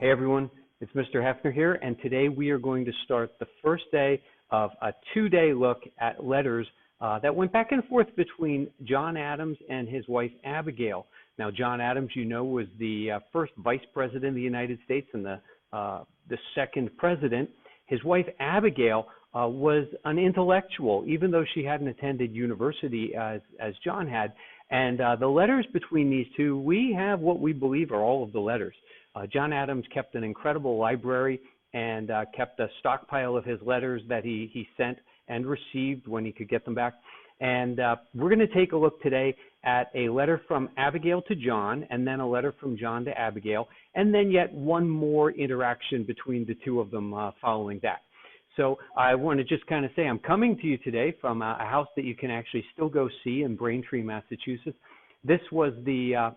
Hey everyone, it's Mr. Hefner here, and today we are going to start the first day of a two-day look at letters that went back and forth between John Adams and his wife Abigail. Now, John Adams, you know, was the first vice president of the United States and the second president. His wife Abigail was an intellectual, even though she hadn't attended university as John had. And the letters between these two, we have what we believe are all of the letters. John Adams kept an incredible library and kept a stockpile of his letters that he sent and received when he could get them back. And we're going to take a look today at a letter from Abigail to John, and then a letter from John to Abigail, and then yet one more interaction between the two of them following that. So I want to just kind of say I'm coming to you today from a house that you can actually still go see in Braintree, Massachusetts. This was the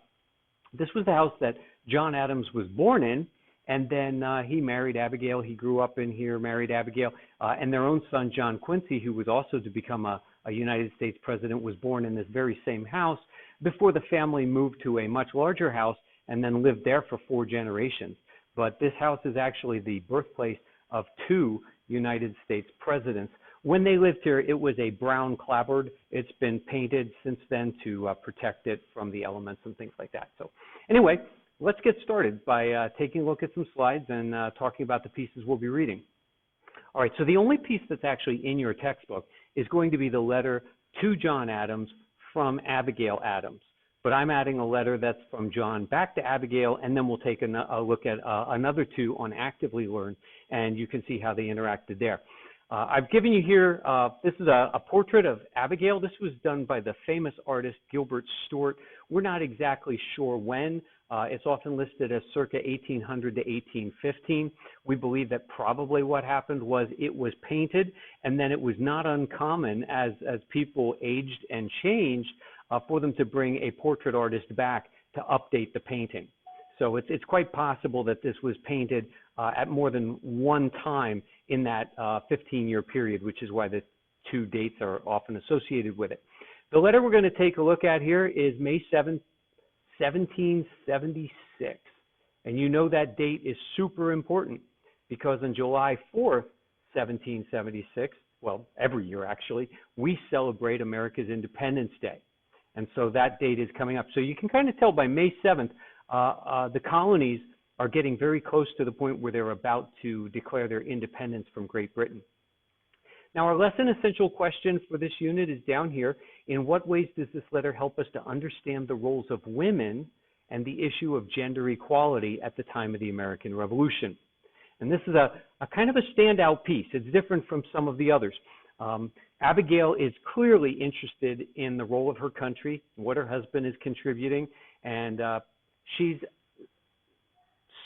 house that John Adams was born in, and then he married Abigail. He grew up in here, married Abigail, and their own son, John Quincy, who was also to become a United States president, was born in this very same house before the family moved to a much larger house and then lived there for 4 generations. But this house is actually the birthplace of 2 United States presidents. When they lived here, it was a brown clapboard. It's been painted since then to protect it from the elements and things like that. So anyway, let's get started by taking a look at some slides and talking about the pieces we'll be reading. All right, so the only piece that's actually in your textbook is going to be the letter to John Adams from Abigail Adams. But I'm adding a letter that's from John back to Abigail, and then we'll take a look at another 2 on Actively Learn, and you can see how they interacted there. I've given you here, this is a portrait of Abigail. This was done by the famous artist Gilbert Stuart. We're not exactly sure when. It's often listed as circa 1800 to 1815. We believe that probably what happened was it was painted, and then it was not uncommon as people aged and changed for them to bring a portrait artist back to update the painting. So it's quite possible that this was painted at more than one time in that 15-year period, which is why the 2 dates are often associated with it. The letter we're going to take a look at here is May 7th, 1776. And you know that date is super important because on July 4th, 1776, well, every year actually, we celebrate America's Independence Day. And so that date is coming up. So you can kind of tell by May 7th, the colonies are getting very close to the point where they're about to declare their independence from Great Britain. Now, our lesson essential question for this unit is down here. In what ways does this letter help us to understand the roles of women and the issue of gender equality at the time of the American Revolution? And this is a kind of a standout piece. It's different from some of the others. Abigail is clearly interested in the role of her country, what her husband is contributing, and she's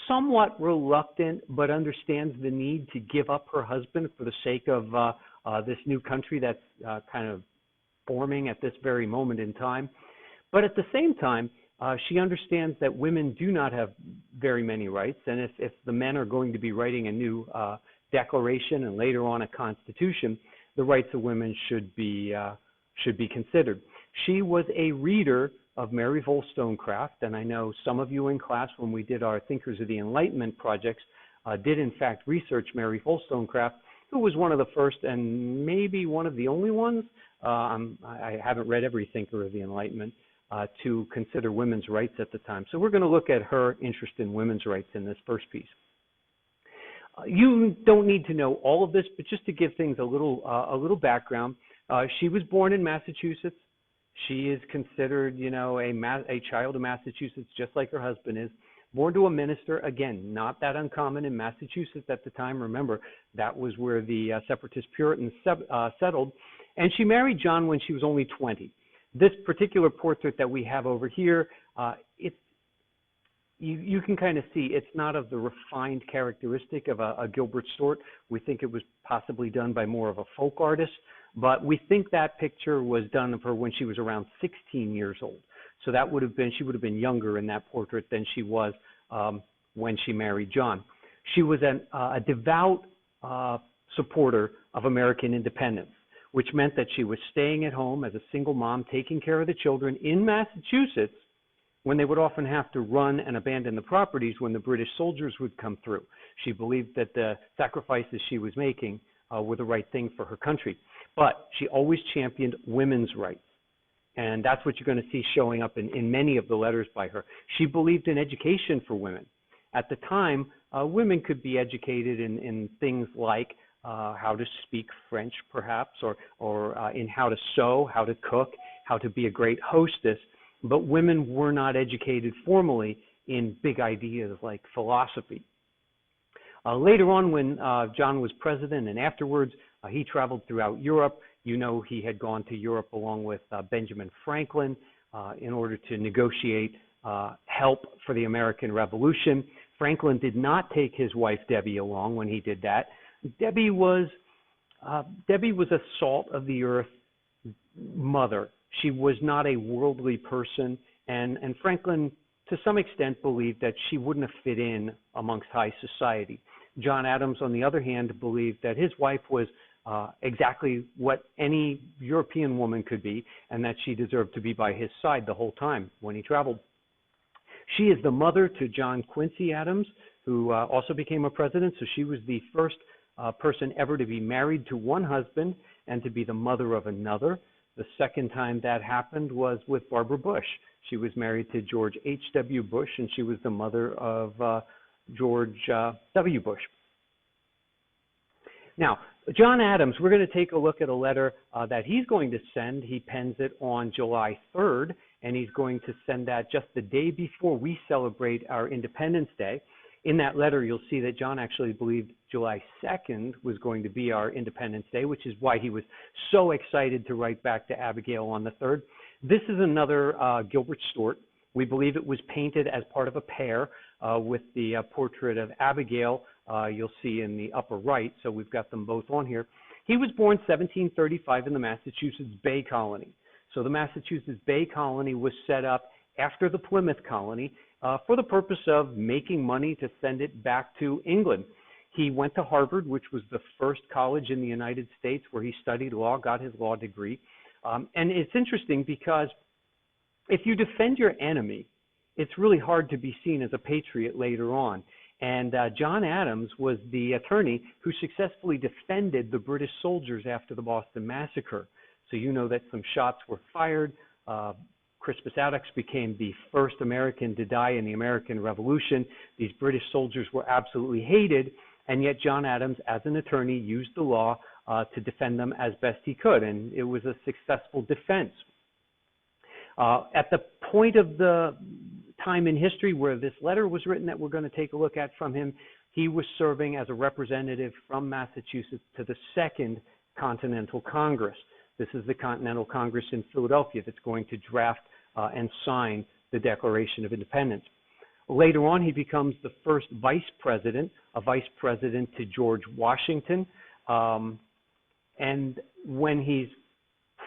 somewhat reluctant but understands the need to give up her husband for the sake of this new country that's kind of forming at this very moment in time. But at the same time, she understands that women do not have very many rights, and if the men are going to be writing a new declaration and later on a constitution, the rights of women should be considered. She was a reader of Mary Wollstonecraft, and I know some of you in class, when we did our Thinkers of the Enlightenment projects, did in fact research Mary Wollstonecraft, who was one of the first and maybe one of the only ones, I haven't read every Thinker of the Enlightenment, to consider women's rights at the time. So we're going to look at her interest in women's rights in this first piece. You don't need to know all of this, but just to give things a little background, she was born in Massachusetts. She is considered, you know, a child of Massachusetts, just like her husband is. Born to a minister, again, not that uncommon in Massachusetts at the time. Remember, that was where the separatist Puritans settled. And she married John when she was only 20. This particular portrait that we have over here, you can kind of see it's not of the refined characteristic of a Gilbert Stuart. We think it was possibly done by more of a folk artist, but we think that picture was done of her when she was around 16 years old. So that would have been, she would have been younger in that portrait than she was when she married John. She was a devout supporter of American independence, which meant that she was staying at home as a single mom, taking care of the children in Massachusetts, when they would often have to run and abandon the properties when the British soldiers would come through. She believed that the sacrifices she was making were the right thing for her country. But she always championed women's rights. And that's what you're going to see showing up in many of the letters by her. She believed in education for women. At the time, women could be educated in things like how to speak French, perhaps, or in how to sew, how to cook, how to be a great hostess. But women were not educated formally in big ideas like philosophy. Later on, when John was president and afterwards, he traveled throughout Europe. You know, he had gone to Europe along with Benjamin Franklin in order to negotiate help for the American Revolution. Franklin did not take his wife Debbie along when he did that. Debbie was a salt of the earth mother. She was not a worldly person, and Franklin, to some extent, believed that she wouldn't have fit in amongst high society. John Adams, on the other hand, believed that his wife was exactly what any European woman could be, and that she deserved to be by his side the whole time when he traveled. She is the mother to John Quincy Adams, who also became a president, so she was the first person ever to be married to one husband and to be the mother of another. The second time that happened was with Barbara Bush. She was married to George H.W. Bush, and she was the mother of George W. Bush. Now, John Adams, we're going to take a look at a letter that he's going to send. He pens it on July 3rd, and he's going to send that just the day before we celebrate our Independence Day. In that letter, you'll see that John actually believed July 2nd was going to be our Independence Day, which is why he was so excited to write back to Abigail on the 3rd. This is another Gilbert Stuart. We believe it was painted as part of a pair with the portrait of Abigail you'll see in the upper right, so we've got them both on here. He was born 1735 in the Massachusetts Bay Colony. So the Massachusetts Bay Colony was set up after the Plymouth Colony for the purpose of making money to send it back to England. He went to Harvard, which was the first college in the United States where he studied law, got his law degree. And it's interesting because if you defend your enemy, it's really hard to be seen as a patriot later on. And John Adams was the attorney who successfully defended the British soldiers after the Boston Massacre. So you know that some shots were fired. Crispus Attucks became the first American to die in the American Revolution. These British soldiers were absolutely hated, and yet John Adams, as an attorney, used the law to defend them as best he could, and it was a successful defense. At the point of the time in history where this letter was written that we're going to take a look at from him, he was serving as a representative from Massachusetts to the Second Continental Congress. This is the Continental Congress in Philadelphia that's going to draft and sign the Declaration of Independence. Later on, he becomes the first vice president, a vice president to George Washington. And when he's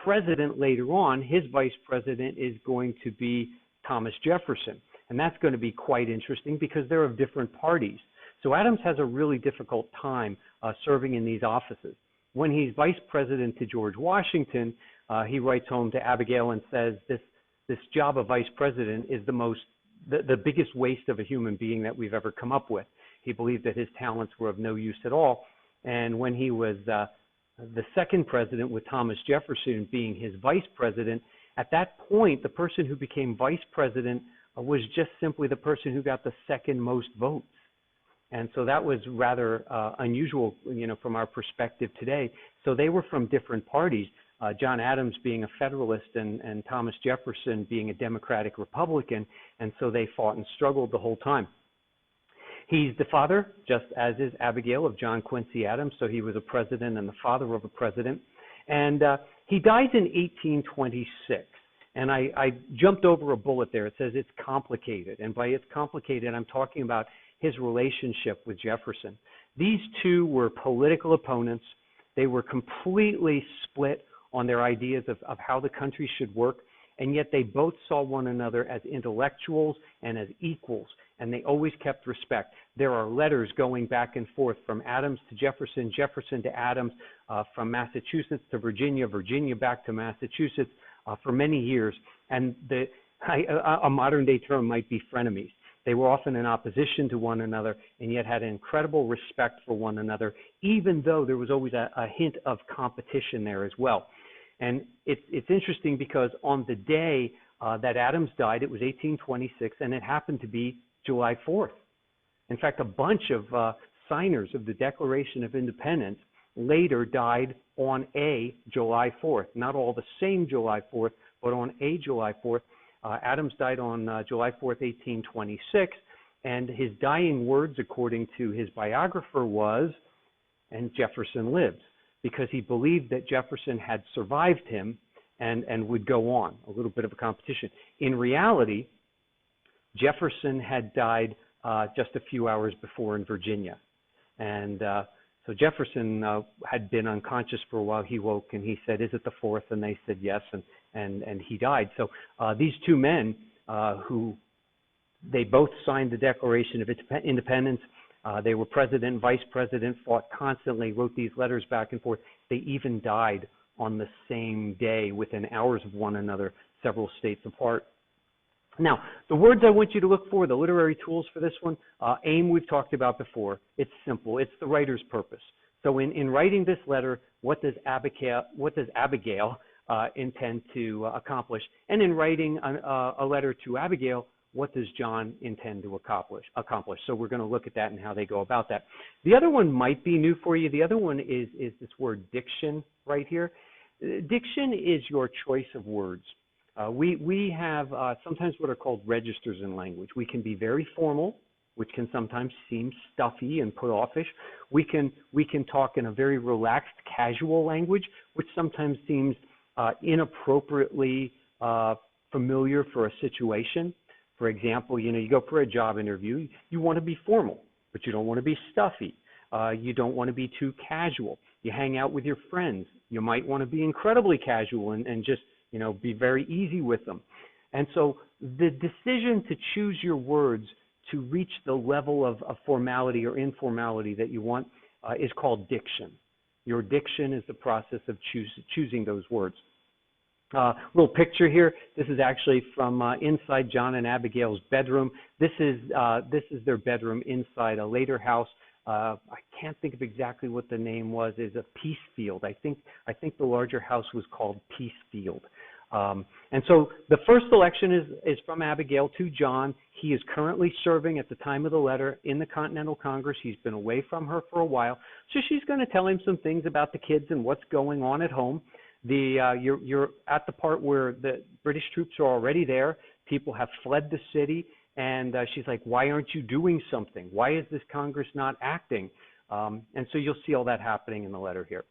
president later on, his vice president is going to be Thomas Jefferson. And that's going to be quite interesting because they're of different parties. So Adams has a really difficult time serving in these offices. When he's vice president to George Washington, he writes home to Abigail and says, this job of vice president is the biggest waste of a human being that we've ever come up with. He believed that his talents were of no use at all. And when he was the second president, with Thomas Jefferson being his vice president, at that point, the person who became vice president was just simply the person who got the second most votes. And so that was rather unusual, from our perspective today. So they were from different parties, John Adams being a Federalist and Thomas Jefferson being a Democratic Republican, and so they fought and struggled the whole time. He's the father, just as is Abigail, of John Quincy Adams, so he was a president and the father of a president. And he dies in 1826. And I jumped over a bullet there. It says it's complicated. And by it's complicated, I'm talking about his relationship with Jefferson. These two were political opponents. They were completely split on their ideas of how the country should work, and yet they both saw one another as intellectuals and as equals, and they always kept respect. There are letters going back and forth from Adams to Jefferson, Jefferson to Adams, from Massachusetts to Virginia, Virginia back to Massachusetts for many years. And A modern day term might be frenemies. They were often in opposition to one another and yet had incredible respect for one another, even though there was always a hint of competition there as well. And it's interesting because on the day that Adams died, it was 1826, and it happened to be July 4th. In fact, a bunch of signers of the Declaration of Independence later died on a July 4th. Not all the same July 4th, but on a July 4th. Adams died on July 4th, 1826, and his dying words, according to his biographer, was, "And Jefferson lives," because he believed that Jefferson had survived him and would go on, a little bit of a competition. In reality, Jefferson had died just a few hours before in Virginia. And so Jefferson had been unconscious for a while. He woke and he said, "Is it the 4th?" And they said yes, and he died. So these two men who they both signed the Declaration of Independence. They were president and vice president, fought constantly, wrote these letters back and forth. They even died on the same day, within hours of one another, several states apart. Now, the words I want you to look for, the literary tools for this one, aim we've talked about before. It's simple. It's the writer's purpose. So in writing this letter, what does Abigail intend to accomplish? And in writing a letter to Abigail, what does John intend to accomplish? So we're going to look at that and how they go about that. The other one might be new for you. The other one is this word diction right here. Diction is your choice of words. We have sometimes what are called registers in language. We can be very formal, which can sometimes seem stuffy and put offish. We can talk in a very relaxed, casual language, which sometimes seems inappropriately familiar for a situation. For example, you go for a job interview, you want to be formal, but you don't want to be stuffy. You don't want to be too casual. You hang out with your friends. You might want to be incredibly casual and just, be very easy with them. And so the decision to choose your words to reach the level of formality or informality that you want is called diction. Your diction is the process of choosing those words. Little picture here. This is actually from inside John and Abigail's bedroom. This is their bedroom inside a later house. I can't think of exactly what the name was. Is a Peacefield. I think the larger house was called Peacefield. And so the first selection is from Abigail to John. He is currently serving at the time of the letter in the Continental Congress. He's been away from her for a while, so she's going to tell him some things about the kids and what's going on at home. You're at the part where the British troops are already there. People have fled the city, and she's like, "Why aren't you doing something? Why is this Congress not acting?" And so you'll see all that happening in the letter here.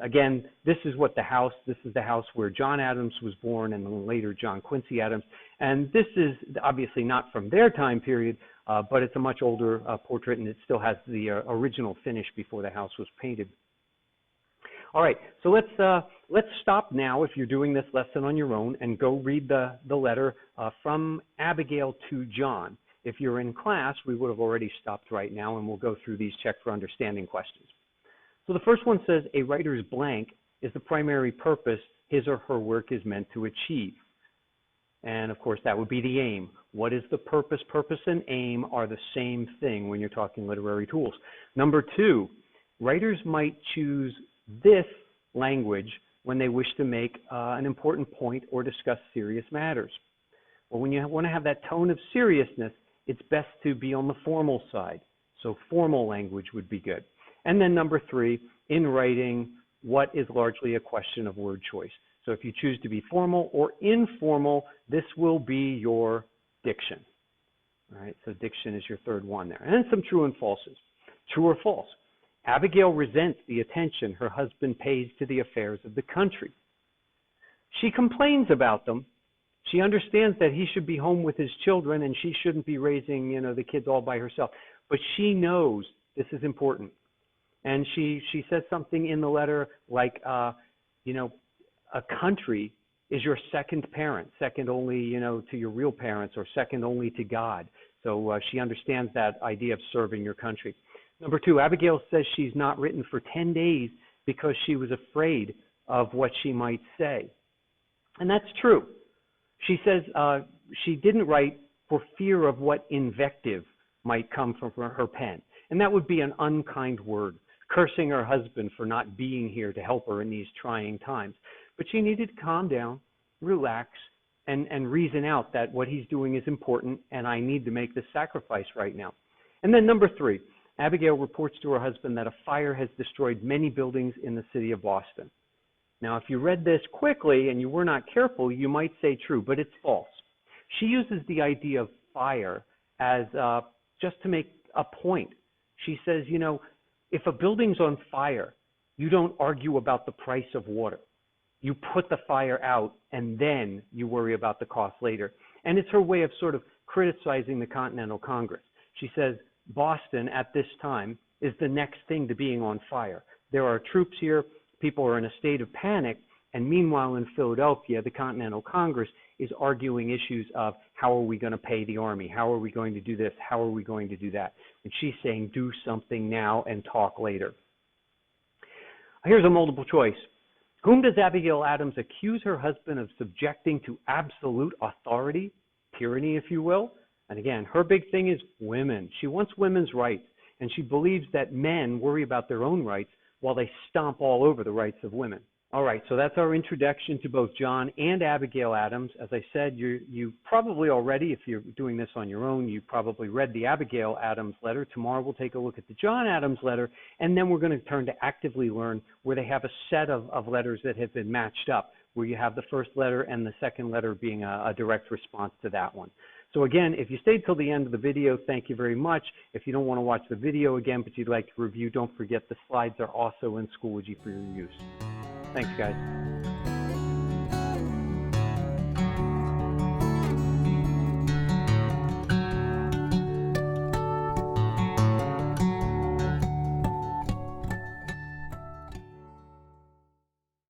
Again, this is the house where John Adams was born, and then later John Quincy Adams. And this is obviously not from their time period, but it's a much older portrait, and it still has the original finish before the house was painted. All right, so let's stop now, if you're doing this lesson on your own, and go read the letter from Abigail to John. If you're in class, we would have already stopped right now, and we'll go through these check for understanding questions. So the first one says, a writer's blank is the primary purpose his or her work is meant to achieve. And of course, that would be the aim. What is the purpose? Purpose and aim are the same thing when you're talking literary tools. Number two, writers might choose this language when they wish to make an important point or discuss serious matters. Well, when you want to have that tone of seriousness, it's best to be on the formal side. So formal language would be good. And then number three, in writing, what is largely a question of word choice. So if you choose to be formal or informal, this will be your diction. All right, so diction is your third one there. And then some true and falses. True or false? Abigail resents the attention her husband pays to the affairs of the country. She complains about them. She understands that he should be home with his children and she shouldn't be raising, the kids all by herself. But she knows this is important. And she says something in the letter like, a country is your second parent, second only, to your real parents, or second only to God. So she understands that idea of serving your country. Number two, Abigail says she's not written for 10 days because she was afraid of what she might say. And that's true. She says she didn't write for fear of what invective might come from her pen. And that would be an unkind word, cursing her husband for not being here to help her in these trying times. But she needed to calm down, relax, and reason out that what he's doing is important and I need to make this sacrifice right now. And then number 3, Abigail reports to her husband that a fire has destroyed many buildings in the city of Boston. Now, if you read this quickly and you were not careful, you might say true, but it's false. She uses the idea of fire as just to make a point. She says, you know, if a building's on fire, you don't argue about the price of water. You put the fire out and then you worry about the cost later. And it's her way of sort of criticizing the Continental Congress. She says Boston at this time is the next thing to being on fire. There are troops here, people are in a state of panic, and meanwhile in Philadelphia, the Continental Congress is arguing issues of how are we going to pay the army? How are we going to do this? How are we going to do that? And she's saying do something now and talk later. Here's a multiple choice. Whom does Abigail Adams accuse her husband of subjecting to absolute authority, tyranny, if you will? And again, her big thing is women. She wants women's rights, and she believes that men worry about their own rights while they stomp all over the rights of women. All right, so that's our introduction to both John and Abigail Adams. As I said, you probably already, if you're doing this on your own, you probably read the Abigail Adams letter. Tomorrow we'll take a look at the John Adams letter, and then we're going to turn to Actively Learn, where they have a set of letters that have been matched up, where you have the first letter and the second letter being a direct response to that one. So again, if you stayed till the end of the video, thank you very much. If you don't want to watch the video again, but you'd like to review, don't forget the slides are also in Schoology for your use. Thanks, guys.